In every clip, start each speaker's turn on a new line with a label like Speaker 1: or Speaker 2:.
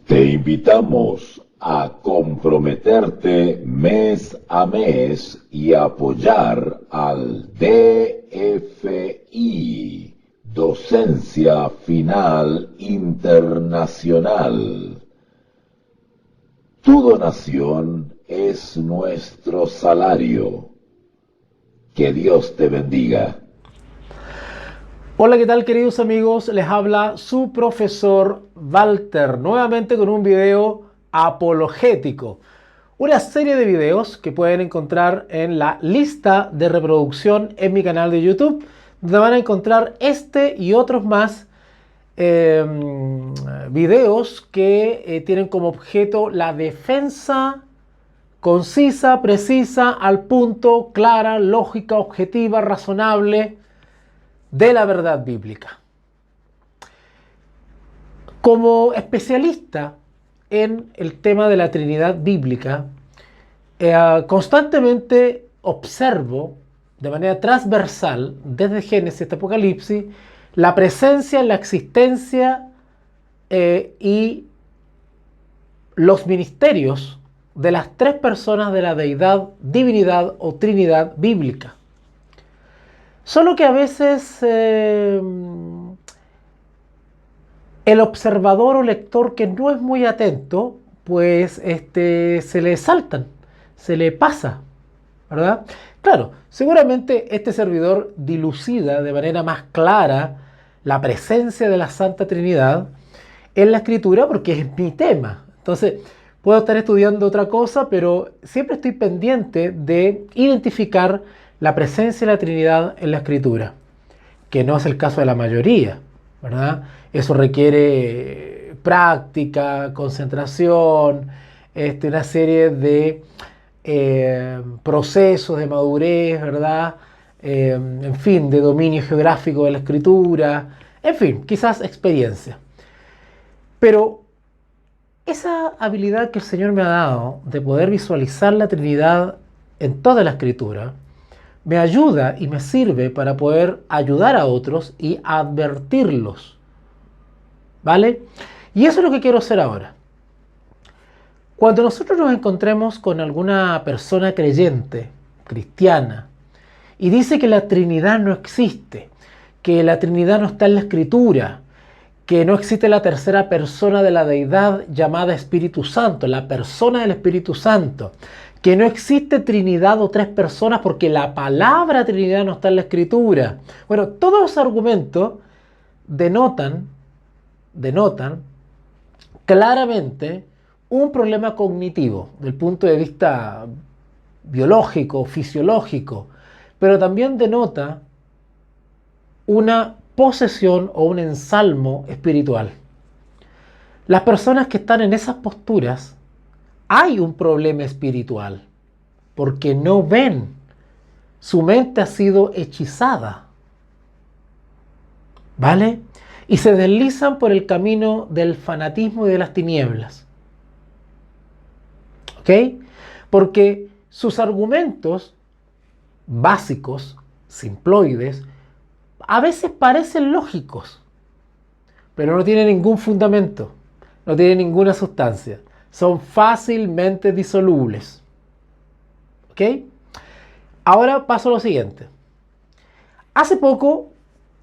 Speaker 1: Te invitamos a comprometerte mes a mes y apoyar al DFI, Docencia Final Internacional. Tu donación es nuestro salario. Que Dios te bendiga.
Speaker 2: Hola, ¿qué tal, queridos amigos? Les habla su profesor Walter, nuevamente con un video apologético. Una serie de videos que pueden encontrar en la lista de reproducción en mi canal de YouTube, donde van a encontrar este y otros más videos que tienen como objeto la defensa concisa, precisa, al punto, clara, lógica, objetiva, razonable de la verdad bíblica. Como especialista en el tema de la Trinidad bíblica, constantemente observo de manera transversal, desde Génesis hasta Apocalipsis, la presencia, la existencia y los ministerios de las tres personas de la deidad, divinidad o trinidad bíblica. Solo que a veces el observador o lector que no es muy atento, pues se le saltan, se le pasa, ¿verdad? Claro, seguramente este servidor dilucida de manera más clara la presencia de la Santa Trinidad en la Escritura porque es mi tema. Entonces, puedo estar estudiando otra cosa, pero siempre estoy pendiente de identificar la presencia de la Trinidad en la Escritura, que no es el caso de la mayoría, ¿verdad? Eso requiere práctica, concentración, una serie de procesos de madurez, ¿verdad? En fin, de dominio geográfico de la Escritura, en fin, quizás experiencia. Pero esa habilidad que el Señor me ha dado de poder visualizar la Trinidad en toda la Escritura, me ayuda y me sirve para poder ayudar a otros y advertirlos. ¿Vale? Y eso es lo que quiero hacer ahora. Cuando nosotros nos encontremos con alguna persona creyente, cristiana, y dice que la Trinidad no existe, que la Trinidad no está en la Escritura, que no existe la tercera persona de la deidad llamada Espíritu Santo, la persona del Espíritu Santo, que no existe Trinidad o tres personas porque la palabra Trinidad no está en la Escritura. Bueno, todos los argumentos denotan claramente un problema cognitivo del punto de vista biológico, fisiológico, pero también denota una posesión o un ensalmo espiritual. Las personas que están en esas posturas, hay un problema espiritual, porque no ven. Su mente ha sido hechizada, ¿vale? Y se deslizan por el camino del fanatismo y de las tinieblas. ¿Ok? Porque sus argumentos básicos, simploides, a veces parecen lógicos, pero no tienen ningún fundamento, no tienen ninguna sustancia. Son fácilmente disolubles. ¿Ok? Ahora paso a lo siguiente. Hace poco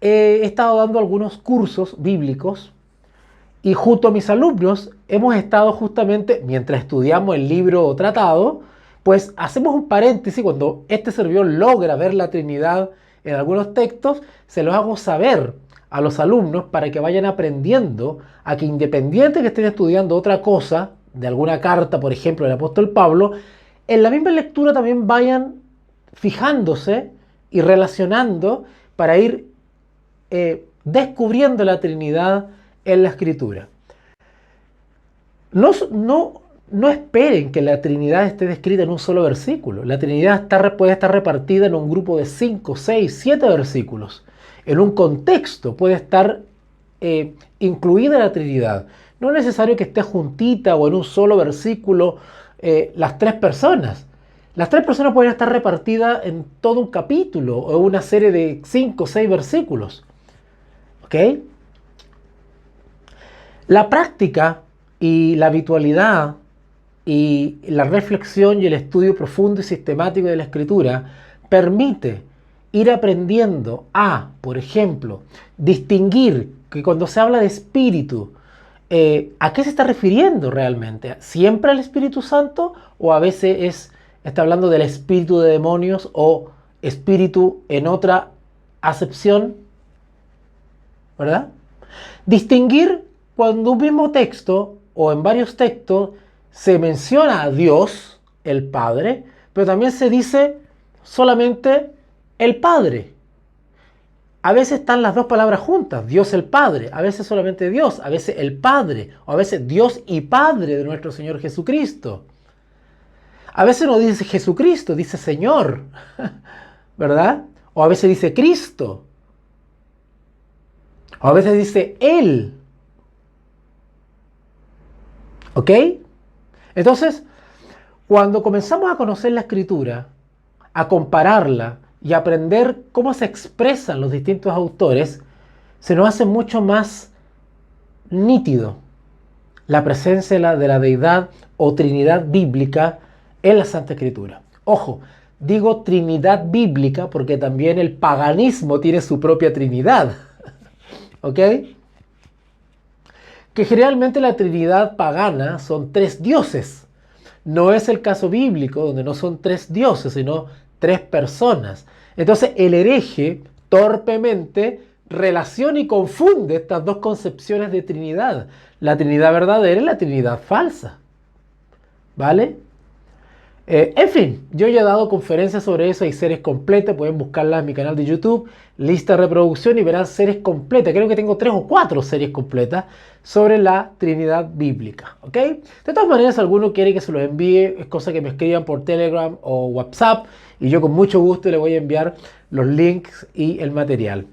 Speaker 2: he estado dando algunos cursos bíblicos y junto a mis alumnos hemos estado justamente, mientras estudiamos el libro o tratado, pues hacemos un paréntesis cuando este servidor logra ver la Trinidad en algunos textos, se los hago saber a los alumnos para que vayan aprendiendo a que independiente que estén estudiando otra cosa, de alguna carta, por ejemplo, del apóstol Pablo, en la misma lectura también vayan fijándose y relacionando para ir descubriendo la Trinidad en la Escritura. No esperen que la Trinidad esté descrita en un solo versículo. La Trinidad puede estar repartida en un grupo de 5, 6, 7 versículos. En un contexto puede estar incluida la Trinidad. No es necesario que esté juntita o en un solo versículo las tres personas. Las tres personas pueden estar repartidas en todo un capítulo o una serie de 5 o 6 versículos. ¿Ok? La práctica y la habitualidad y la reflexión y el estudio profundo y sistemático de la Escritura permite ir aprendiendo a, por ejemplo, distinguir que cuando se habla de espíritu, ¿a qué se está refiriendo realmente? ¿Siempre al Espíritu Santo o a veces está hablando del espíritu de demonios o espíritu en otra acepción? ¿Verdad? Distinguir cuando un mismo texto o en varios textos se menciona a Dios, el Padre, pero también se dice solamente el Padre. A veces están las dos palabras juntas, Dios el Padre, a veces solamente Dios, a veces el Padre, o a veces Dios y Padre de nuestro Señor Jesucristo. A veces no dice Jesucristo, dice Señor, ¿verdad? O a veces dice Cristo, o a veces dice Él. ¿Ok? Entonces, cuando comenzamos a conocer la Escritura, a compararla y a aprender cómo se expresan los distintos autores, se nos hace mucho más nítido la presencia de la deidad o Trinidad bíblica en la Santa Escritura. Ojo, digo Trinidad bíblica porque también el paganismo tiene su propia Trinidad. ¿Ok? Que generalmente la Trinidad pagana son 3 dioses. No es el caso bíblico, donde no son 3 dioses, sino 3 personas. Entonces el hereje torpemente relaciona y confunde estas dos concepciones de Trinidad. La Trinidad verdadera y la Trinidad falsa. ¿Vale? En fin, yo ya he dado conferencias sobre eso, hay series completas, pueden buscarlas en mi canal de YouTube, lista de reproducción y verán series completas. Creo que tengo 3 o 4 series completas sobre la Trinidad bíblica, ¿ok? De todas maneras, si alguno quiere que se los envíe, es cosa que me escriban por Telegram o WhatsApp y yo con mucho gusto le voy a enviar los links y el material.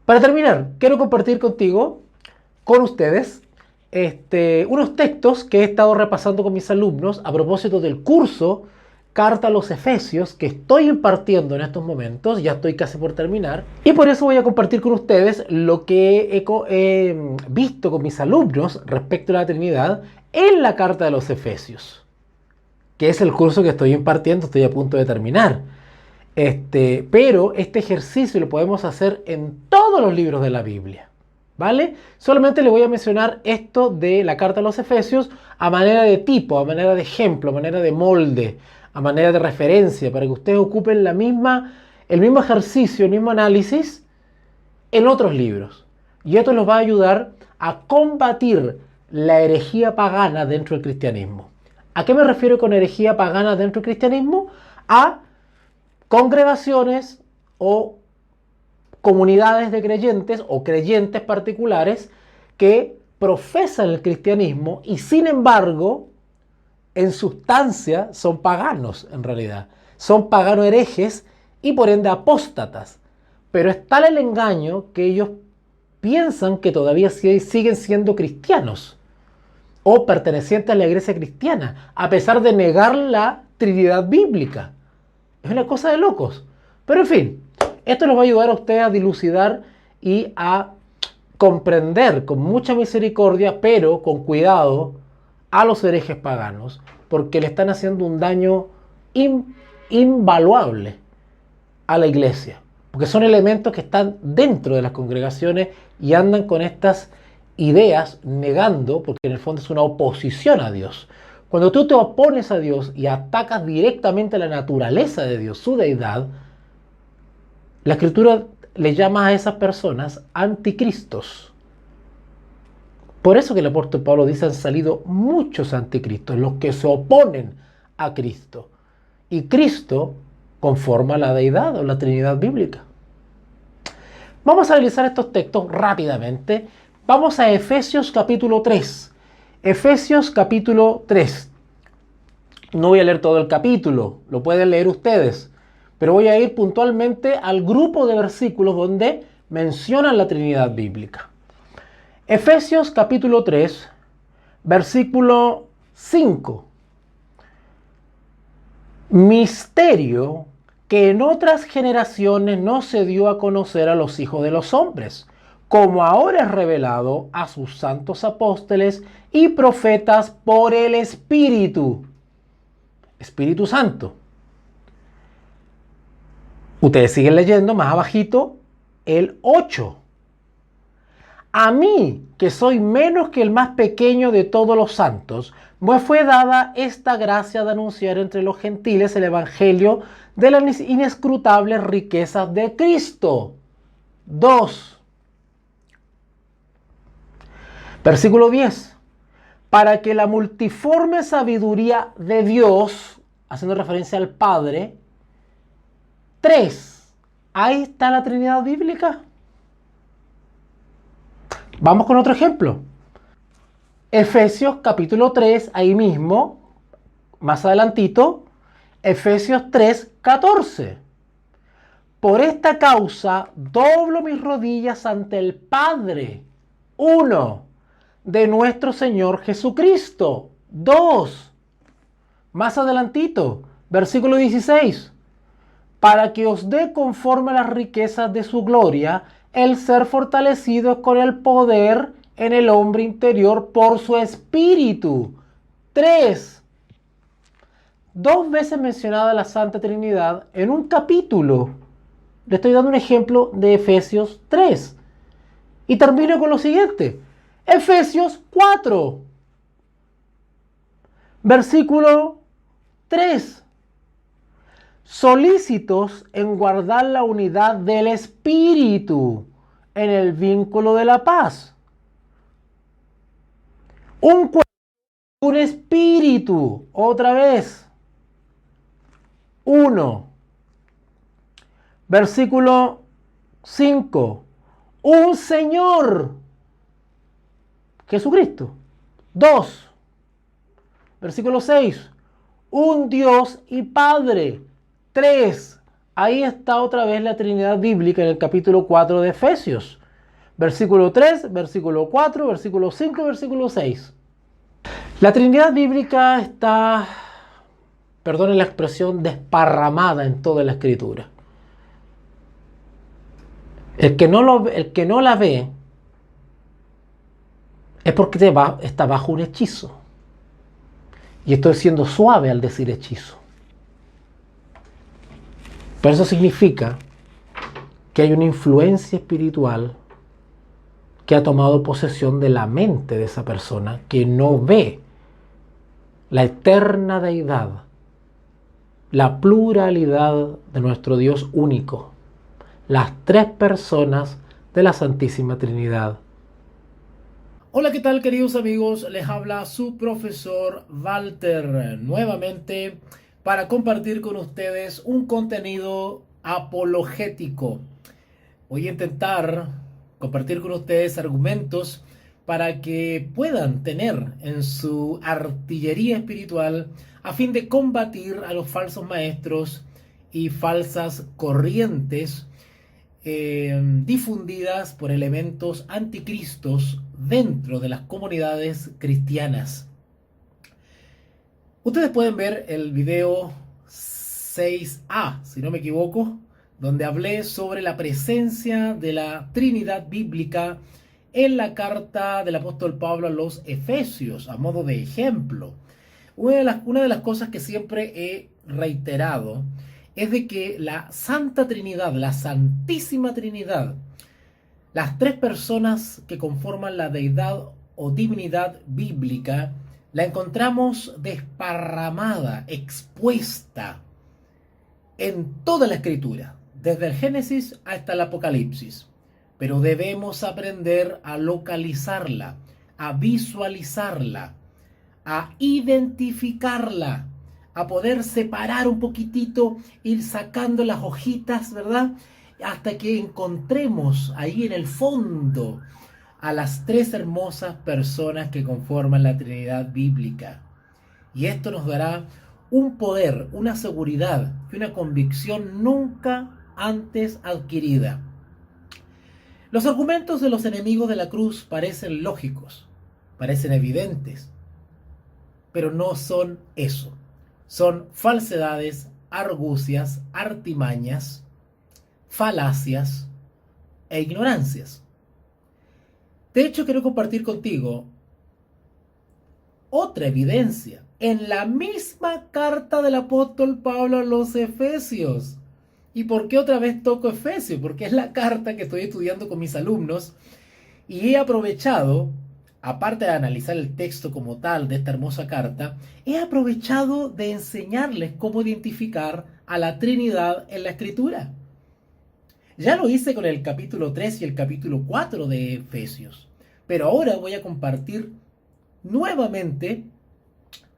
Speaker 2: Para terminar, quiero compartir contigo, con ustedes, unos textos que he estado repasando con mis alumnos a propósito del curso Carta a los Efesios que estoy impartiendo en estos momentos, ya estoy casi por terminar, y por eso voy a compartir con ustedes lo que he visto con mis alumnos respecto a la Trinidad en la Carta de los Efesios, que es el curso que estoy impartiendo, estoy a punto de terminar. Pero este ejercicio lo podemos hacer en todos los libros de la Biblia. ¿Vale? Solamente le voy a mencionar esto de la carta a los Efesios a manera de tipo, a manera de ejemplo, a manera de molde, a manera de referencia, para que ustedes ocupen el mismo ejercicio, el mismo análisis en otros libros. Y esto los va a ayudar a combatir la herejía pagana dentro del cristianismo. ¿A qué me refiero con herejía pagana dentro del cristianismo? A congregaciones o comunidades de creyentes o creyentes particulares que profesan el cristianismo y sin embargo en sustancia son paganos en realidad. Son paganos herejes y por ende apóstatas. Pero es tal el engaño que ellos piensan que todavía siguen siendo cristianos o pertenecientes a la iglesia cristiana a pesar de negar la Trinidad bíblica. Es una cosa de locos. Pero en fin, esto nos va a ayudar a ustedes a dilucidar y a comprender con mucha misericordia, pero con cuidado, a los herejes paganos, porque le están haciendo un daño invaluable a la iglesia, porque son elementos que están dentro de las congregaciones y andan con estas ideas negando, porque en el fondo es una oposición a Dios. Cuando tú te opones a Dios y atacas directamente a la naturaleza de Dios, su deidad, la Escritura le llama a esas personas anticristos. Por eso que el apóstol Pablo dice han salido muchos anticristos, los que se oponen a Cristo. Y Cristo conforma la deidad o la Trinidad bíblica. Vamos a analizar estos textos rápidamente. Vamos a Efesios capítulo 3. Efesios capítulo 3. No voy a leer todo el capítulo, lo pueden leer ustedes. Pero voy a ir puntualmente al grupo de versículos donde mencionan la Trinidad bíblica. Efesios capítulo 3, versículo 5. Misterio que en otras generaciones no se dio a conocer a los hijos de los hombres, como ahora es revelado a sus santos apóstoles y profetas por el Espíritu Santo. Ustedes siguen leyendo más abajito el 8. A mí, que soy menos que el más pequeño de todos los santos, me fue dada esta gracia de anunciar entre los gentiles el evangelio de las inescrutables riquezas de Cristo. 2. Versículo 10. Para que la multiforme sabiduría de Dios, haciendo referencia al Padre. 3. Ahí está la Trinidad bíblica. Vamos con otro ejemplo. Efesios capítulo 3, ahí mismo, más adelantito, Efesios 3, 14. Por esta causa doblo mis rodillas ante el Padre. 1. De nuestro Señor Jesucristo. 2. Más adelantito, versículo 16. Para que os dé conforme a las riquezas de su gloria el ser fortalecidos con el poder en el hombre interior por su espíritu. 3. 2 veces mencionada la Santa Trinidad en un capítulo. Le estoy dando un ejemplo de Efesios 3. Y termino con lo siguiente. Efesios 4. Versículo 3. Solícitos en guardar la unidad del Espíritu en el vínculo de la paz. Un cuerpo, un espíritu. Otra vez. 1. Versículo 5. Un Señor. Jesucristo. 2. Versículo 6. Un Dios y Padre. 3. Ahí está otra vez la Trinidad bíblica en el capítulo 4 de Efesios. Versículo 3, versículo 4, versículo 5, versículo 6. La Trinidad bíblica está, perdonen la expresión, desparramada en toda la Escritura. El que no la ve es porque está bajo un hechizo. Y estoy siendo suave al decir hechizo. Pero eso significa que hay una influencia espiritual que ha tomado posesión de la mente de esa persona, que no ve la eterna deidad, la pluralidad de nuestro Dios único, las 3 personas de la Santísima Trinidad. Hola, ¿qué tal, queridos amigos? Les habla su profesor Walter nuevamente para compartir con ustedes un contenido apologético. Voy a intentar compartir con ustedes argumentos para que puedan tener en su artillería espiritual a fin de combatir a los falsos maestros y falsas corrientes difundidas por elementos anticristos dentro de las comunidades cristianas. Ustedes pueden ver el video 6a, si no me equivoco, donde hablé sobre la presencia de la Trinidad bíblica en la carta del apóstol Pablo a los Efesios, a modo de ejemplo. Una de las cosas que siempre he reiterado es de que la Santa Trinidad, la Santísima Trinidad, las 3 personas que conforman la deidad o divinidad bíblica, la encontramos desparramada, expuesta en toda la Escritura, desde el Génesis hasta el Apocalipsis. Pero debemos aprender a localizarla, a visualizarla, a identificarla, a poder separar un poquitito, ir sacando las hojitas, ¿verdad? Hasta que encontremos ahí en el fondo a las 3 hermosas personas que conforman la Trinidad bíblica. Y esto nos dará un poder, una seguridad y una convicción nunca antes adquirida. Los argumentos de los enemigos de la cruz parecen lógicos, parecen evidentes, pero no son eso. Son falsedades, argucias, artimañas, falacias e ignorancias. De hecho, quiero compartir contigo otra evidencia en la misma carta del apóstol Pablo a los Efesios. ¿Y por qué otra vez toco Efesios? Porque es la carta que estoy estudiando con mis alumnos y he aprovechado, aparte de analizar el texto como tal de esta hermosa carta, he aprovechado de enseñarles cómo identificar a la Trinidad en la Escritura. Ya lo hice con el capítulo 3 y el capítulo 4 de Efesios, pero ahora voy a compartir nuevamente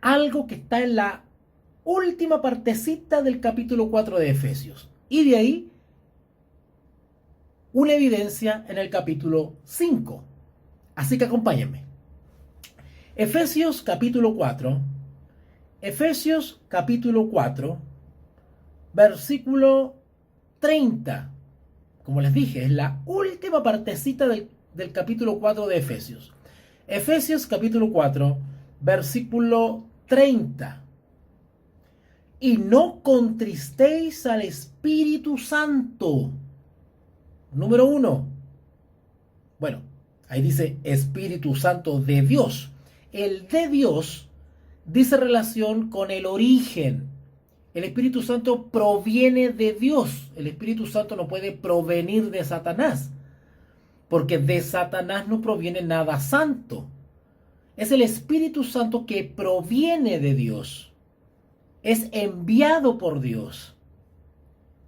Speaker 2: algo que está en la última partecita del capítulo 4 de Efesios. Y de ahí una evidencia en el capítulo 5. Así que acompáñenme. Efesios capítulo 4. Efesios capítulo 4, versículo 30. Como les dije, es la última partecita del capítulo 4 de Efesios. Efesios capítulo 4, versículo 30. Y no contristéis al Espíritu Santo. Número 1. Bueno, ahí dice Espíritu Santo de Dios. El de Dios dice relación con el origen. El Espíritu Santo proviene de Dios. El Espíritu Santo no puede provenir de Satanás, porque de Satanás no proviene nada santo. Es el Espíritu Santo que proviene de Dios. Es enviado por Dios.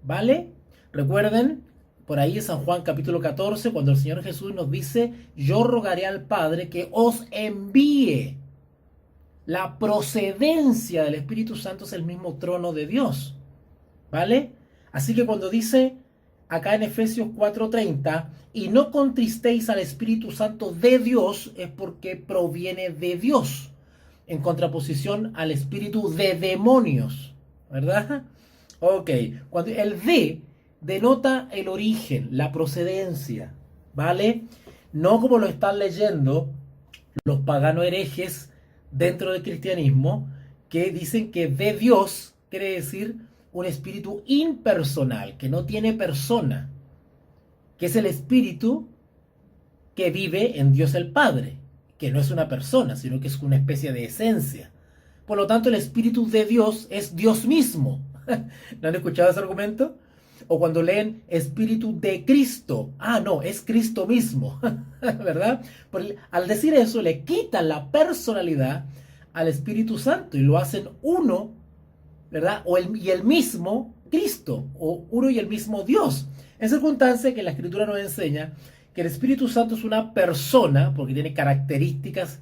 Speaker 2: ¿Vale? Recuerden, por ahí en San Juan capítulo 14, cuando el Señor Jesús nos dice, yo rogaré al Padre que os envíe. La procedencia del Espíritu Santo es el mismo trono de Dios. ¿Vale? Así que cuando dice acá en Efesios 4:30, y no contristéis al Espíritu Santo de Dios, es porque proviene de Dios, en contraposición al espíritu de demonios, ¿verdad? Ok, cuando el de denota el origen, la procedencia, ¿vale? No como lo están leyendo los paganos herejes dentro del cristianismo, que dicen que de Dios quiere decir un espíritu impersonal, que no tiene persona, que es el espíritu que vive en Dios el Padre, que no es una persona, sino que es una especie de esencia. Por lo tanto, el espíritu de Dios es Dios mismo. ¿No han escuchado ese argumento? O cuando leen espíritu de Cristo. Ah, no, es Cristo mismo. ¿Verdad? Al decir eso, le quitan la personalidad al Espíritu Santo y lo hacen uno, ¿verdad? Y el mismo Cristo, o uno y el mismo Dios. En circunstancia que la Escritura nos enseña que el Espíritu Santo es una persona, porque tiene características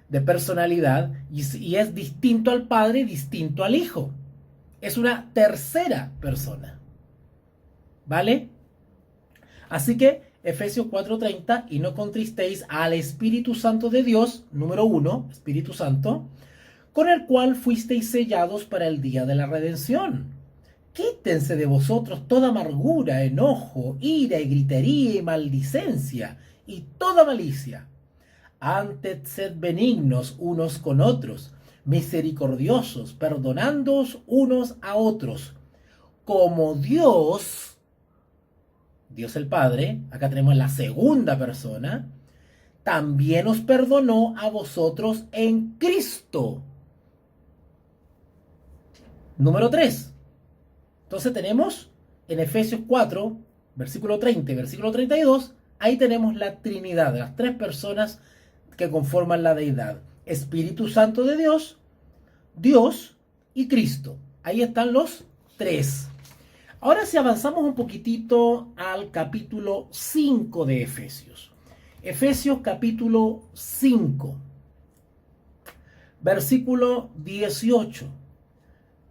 Speaker 2: de personalidad, y es distinto al Padre y distinto al Hijo. Es una tercera persona. ¿Vale? Así que Efesios 4:30, y no contristéis al Espíritu Santo de Dios, número 1, Espíritu Santo, con el cual fuisteis sellados para el día de la redención. Quítense de vosotros toda amargura, enojo, ira y gritería y maldicencia y toda malicia. Antes sed benignos unos con otros, misericordiosos, perdonándoos unos a otros, como Dios el Padre, acá tenemos la segunda persona, también os perdonó a vosotros en Cristo. Número 3. Entonces tenemos en Efesios 4, versículo 30 y versículo 32, ahí tenemos la Trinidad, las tres personas que conforman la deidad. Espíritu Santo de Dios, Dios y Cristo. Ahí están los tres. Ahora si avanzamos un poquitito al capítulo 5 de Efesios. Efesios capítulo 5, versículo 18.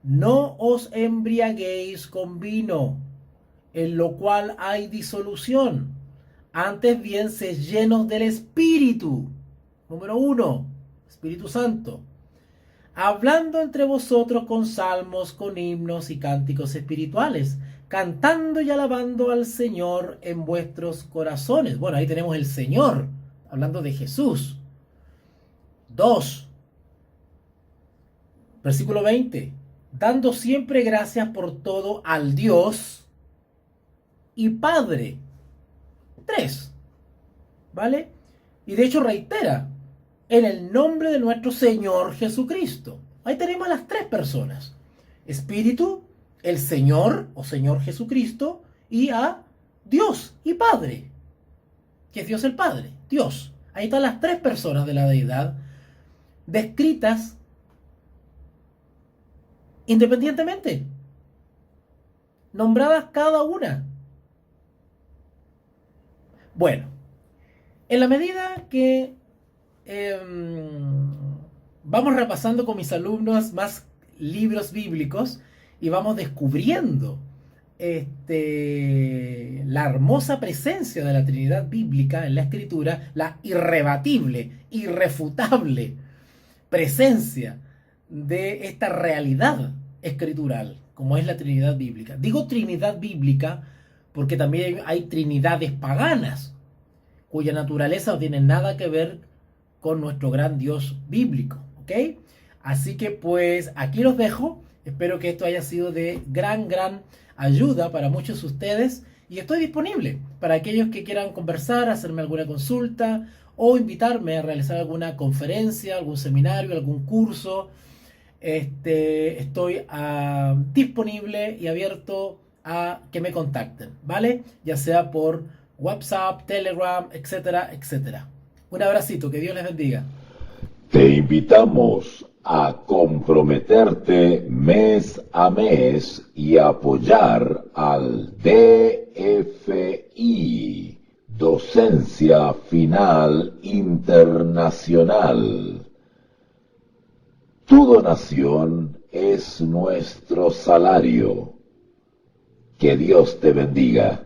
Speaker 2: No os embriaguéis con vino, en lo cual hay disolución. Antes bien, sed llenos del Espíritu. Número 1, Espíritu Santo. Hablando entre vosotros con salmos, con himnos y cánticos espirituales, cantando y alabando al Señor en vuestros corazones. Bueno, ahí tenemos el Señor, hablando de Jesús. 2, versículo 20. Dando siempre gracias por todo al Dios y Padre. 3, ¿vale? Y de hecho reitera, en el nombre de nuestro Señor Jesucristo. Ahí tenemos a las tres personas. Espíritu, el Señor o Señor Jesucristo y a Dios y Padre, que es Dios el Padre, Dios. Ahí están las tres personas de la deidad descritas independientemente, nombradas cada una. Bueno, en la medida que vamos repasando con mis alumnos más libros bíblicos y vamos descubriendo la hermosa presencia de la Trinidad bíblica en la Escritura, la irrebatible, irrefutable presencia de esta realidad escritural, como es la Trinidad bíblica. Digo Trinidad bíblica porque también hay trinidades paganas, cuya naturaleza no tiene nada que ver con nuestro gran Dios bíblico, ¿ok? Así que pues aquí los dejo. Espero que esto haya sido de gran ayuda para muchos de ustedes y estoy disponible para aquellos que quieran conversar, hacerme alguna consulta o invitarme a realizar alguna conferencia, algún seminario, algún curso. Estoy disponible y abierto a que me contacten, ¿vale? Ya sea por WhatsApp, Telegram, etcétera, etcétera. Un abracito, que Dios les bendiga.
Speaker 1: Te invitamos a comprometerte mes a mes y apoyar al DFI, Docencia Final Internacional. Tu donación es nuestro salario. Que Dios te bendiga.